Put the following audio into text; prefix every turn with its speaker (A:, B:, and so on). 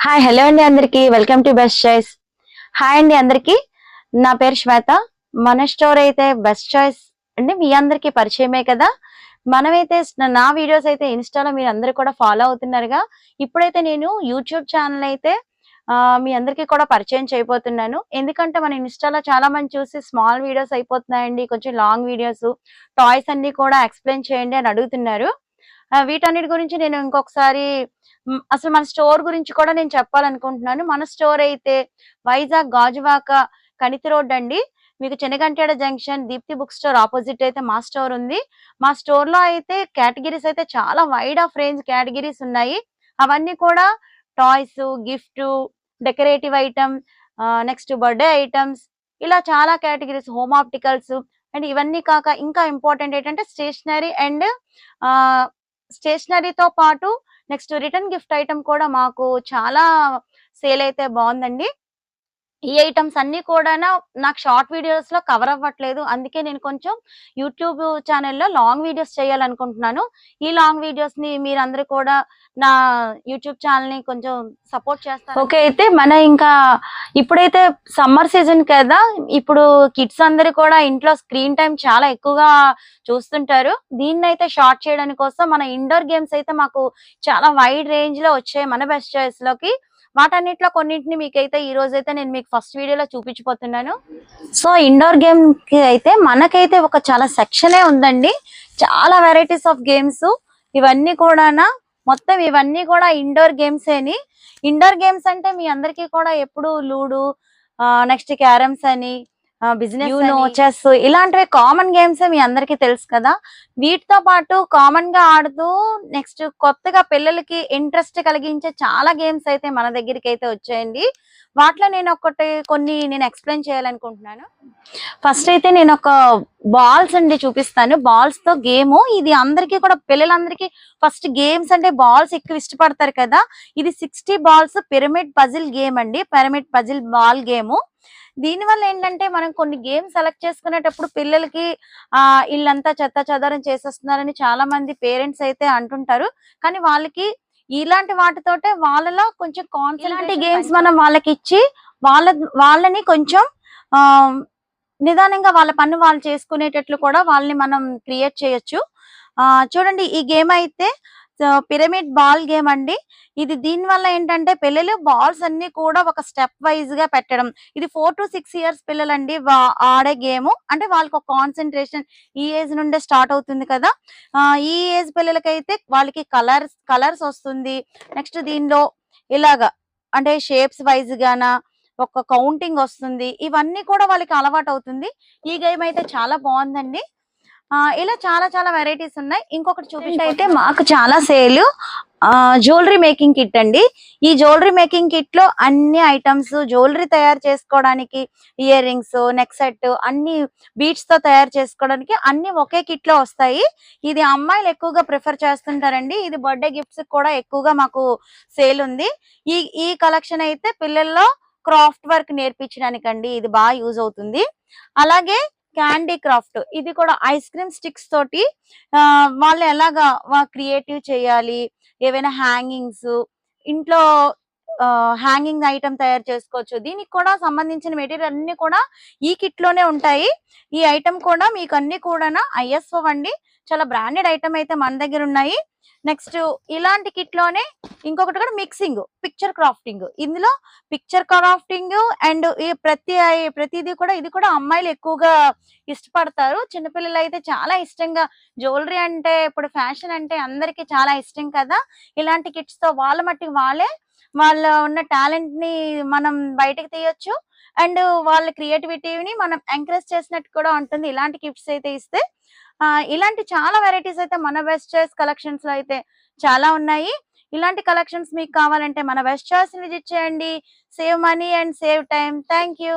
A: Hi hello అండి అందరికి welcome to best choice. Hi అండి అందరికి, నా పేరు శ్వేత. మన స్టోర్ అయితే బెస్ట్ చాయిస్ అంటే మీ అందరికి పరిచయమే కదా. మనమైతే నా వీడియోస్ అయితే ఇన్స్టాలో మీరు అందరు కూడా ఫాలో అవుతున్నారుగా. ఇప్పుడైతే నేను యూట్యూబ్ ఛానల్ అయితే మీ అందరికీ కూడా పరిచయం చేయబోతున్నాను. ఎందుకంటే మన ఇన్స్టాలో చాలా మంది చూసి స్మాల్ వీడియోస్ అయిపోతున్నాయండి, కొంచెం లాంగ్ వీడియోస్, టాయ్స్ అన్ని కూడా ఎక్స్ప్లెయిన్ చేయండి అని అడుగుతున్నారు. వీటన్నిటి గురించి నేను ఇంకొకసారి అసలు మన స్టోర్ గురించి కూడా నేను చెప్పాలనుకుంటున్నాను. మన స్టోర్ అయితే వైజాగ్ గాజువాక కణితి రోడ్ అండి. మీకు Chinagantyada junction Deepti book store opposite అయితే మా స్టోర్ ఉంది. మా స్టోర్ లో అయితే కేటగిరీస్ అయితే చాలా వైడ్ ఆఫ్ రేంజ్ కేటగిరీస్ ఉన్నాయి. అవన్నీ కూడా toys, gift, decorative item, next birthday items, ఇలా చాలా కేటగిరీస్, హోమ్ ఆప్టికల్స్ అండ్ ఇవన్నీ కాక ఇంకా ఇంపార్టెంట్ ఏంటంటే స్టేషనరీ అండ్ స్టేషనరీతో పాటు నెక్స్ట్ రిటర్న్ గిఫ్ట్ ఐటమ్ కూడా మాకు చాలా సేల్ అయితే బాగుందండి. ఈ ఐటమ్స్ అన్ని కూడా నాకు షార్ట్ వీడియోస్ లో కవర్ అవ్వట్లేదు. అందుకే నేను కొంచెం యూట్యూబ్ ఛానల్లో లాంగ్ వీడియోస్ చేయాలనుకుంటున్నాను. ఈ లాంగ్ వీడియోస్ ని మీరందరూ కూడా నా యూట్యూబ్ ఛానల్ ని కొంచెం సపోర్ట్ చేస్తారు. ఓకే, అయితే మన ఇంకా ఇప్పుడైతే సమ్మర్ సీజన్ కదా, ఇప్పుడు కిడ్స్ అందరూ కూడా ఇంట్లో స్క్రీన్ టైం చాలా ఎక్కువగా చూస్తుంటారు. దీన్ని అయితే షార్ట్ చేయడానికి కోసం మన ఇండోర్ గేమ్స్ అయితే మాకు చాలా వైడ్ రేంజ్ లో వచ్చాయి మన బెస్ట్ చాయిస్ లోకి. వాటన్నిటిలో కొన్నింటిని మీకైతే ఈ రోజైతే నేను మీకు ఫస్ట్ వీడియోలో చూపించబోతున్నాను. సో ఇండోర్ గేమ్ కి అయితే మనకైతే ఒక చాలా సెక్షనే ఉందండి. చాలా వెరైటీస్ ఆఫ్ గేమ్స్, ఇవన్నీ కూడా మొత్తం ఇవన్నీ కూడా ఇండోర్ గేమ్స్ ఏని. ఇండోర్ గేమ్స్ అంటే మీ అందరికీ కూడా ఎప్పుడు లూడో, నెక్స్ట్ క్యారమ్స్ అని, బిజినెస్, చెస్, ఇలాంటివి కామన్ గేమ్స్ మీ అందరికీ తెలుసు కదా. వీటితో పాటు కామన్ గా ఆడుతూ నెక్స్ట్ కొత్తగా పిల్లలకి ఇంట్రెస్ట్ కలిగించే చాలా గేమ్స్ అయితే మన దగ్గరికి అయితే వచ్చాయండి. వాటిలో నేను కొన్ని ఎక్స్ప్లెయిన్ చేయాలనుకుంటున్నాను. ఫస్ట్ అయితే నేను ఒక బాల్స్ అండి చూపిస్తాను. బాల్స్ తో గేమ్ ఇది. అందరికీ కూడా పిల్లలందరికీ ఫస్ట్ గేమ్స్ అంటే బాల్స్ ఎక్కువ ఇష్టపడతారు కదా. ఇది 60 బాల్స్ పిరమిడ్ పజిల్ గేమ్ అండి. Pyramid puzzle ball game. దీని వల్ల ఏంటంటే మనం కొన్ని గేమ్స్ సెలెక్ట్ చేసుకునేటప్పుడు పిల్లలకి ఇల్లంతా చెత్త చెదారం చేసేస్తున్నారని చాలా మంది పేరెంట్స్ అయితే అంటుంటారు. కానీ వాళ్ళకి ఇలాంటి వాటితోటే వాళ్ళలో కొంచెం కాన్సంట్రేట్ గేమ్స్ మనం వాళ్ళకి ఇచ్చి వాళ్ళని కొంచెం ఆ నిదానంగా వాళ్ళ పని వాళ్ళు చేసుకునేటట్లు కూడా వాళ్ళని మనం క్రియేట్ చేయొచ్చు. చూడండి, ఈ గేమ్ అయితే పిరమిడ్ బాల్ గేమ్ అండి. ఇది దీని వల్ల ఏంటంటే పిల్లలు బాల్స్ అన్ని కూడా ఒక స్టెప్ వైజ్ గా పెట్టడం. ఇది 4 to 6 ఇయర్స్ పిల్లలండి ఆడే గేమ్. అంటే వాళ్ళకి ఒక కాన్సన్ట్రేషన్ ఈ ఏజ్ నుండే స్టార్ట్ అవుతుంది కదా. ఈ ఏజ్ పిల్లలకైతే వాళ్ళకి కలర్స్ వస్తుంది. నెక్స్ట్ దీనిలో ఇలాగా అంటే షేప్స్ వైజ్ గానా ఒక కౌంటింగ్ వస్తుంది. ఇవన్నీ కూడా వాళ్ళకి అలవాటు అవుతుంది. ఈ గేమ్ అయితే చాలా బాగుందండి. ఇలా చాలా చాలా వెరైటీస్ ఉన్నాయి. ఇంకొకటి చూపించి అయితే మాకు చాలా సేల్ జ్యువెలరీ మేకింగ్ కిట్ అండి. ఈ జ్యువెలరీ మేకింగ్ కిట్ లో అన్ని ఐటమ్స్ జ్యువెలరీ తయారు చేసుకోవడానికి, ఇయర్ రింగ్స్, నెక్ సెట్, అన్ని బీడ్స్ తో తయారు చేసుకోవడానికి అన్ని ఒకే కిట్ లో వస్తాయి. ఇది అమ్మాయిలు ఎక్కువగా ప్రిఫర్ చేస్తుంటారండి. ఇది బర్త్డే గిఫ్ట్స్ కూడా ఎక్కువగా మాకు సేల్ ఉంది. ఈ కలెక్షన్ అయితే పిల్లల్లో క్రాఫ్ట్ వర్క్ నేర్పించడానికండి ఇది బాగా యూజ్ అవుతుంది. అలాగే క్యాండీ క్రాఫ్ట్, ఇది కూడా ఐస్ క్రీమ్ స్టిక్స్ తోటి వాళ్ళు ఎలాగా క్రియేటివ్ చేయాలి, ఏవైనా హ్యాంగింగ్స్ ఇంట్లో హ్యాంగింగ్ ఐటమ్ తయారు చేసుకోవచ్చు. దీనికి కూడా సంబంధించిన మెటీరియల్ అన్ని కూడా ఈ కిట్ లోనే ఉంటాయి. ఈ ఐటమ్ కూడా మీకు అన్ని కూడా ISO అండి. చాలా బ్రాండెడ్ ఐటమ్ అయితే మన దగ్గర ఉన్నాయి. నెక్స్ట్ ఇలాంటి కిట్ లోనే ఇంకొకటి కూడా మిక్సింగ్, పిక్చర్ క్రాఫ్టింగ్. ఇందులో పిక్చర్ క్రాఫ్టింగ్ అండ్ ప్రతిదీ కూడా ఇది కూడా అమ్మాయిలు ఎక్కువగా ఇష్టపడతారు. చిన్నపిల్లలు అయితే చాలా ఇష్టంగా, జ్యువెలరీ అంటే ఇప్పుడు ఫ్యాషన్ అంటే అందరికి చాలా ఇష్టం కదా. ఇలాంటి కిట్స్ తో వాళ్ళ మట్టికి వాళ్ళ ఉన్న టాలెంట్ ని మనం బయటకు తీయొచ్చు. అండ్ వాళ్ళ క్రియేటివిటీని మనం ఎంకరేజ్ చేసినట్టు కూడా ఉంటుంది ఇలాంటి గిఫ్ట్స్ అయితే ఇస్తే. ఇలాంటి చాలా వెరైటీస్ అయితే మన బెస్ట్ చాయిస్ కలెక్షన్స్ లో అయితే చాలా ఉన్నాయి. ఇలాంటి కలెక్షన్స్ మీకు కావాలంటే మన బెస్ట్ చాయిస్ విజిట్ చేయండి. Save money and save time. Thank you.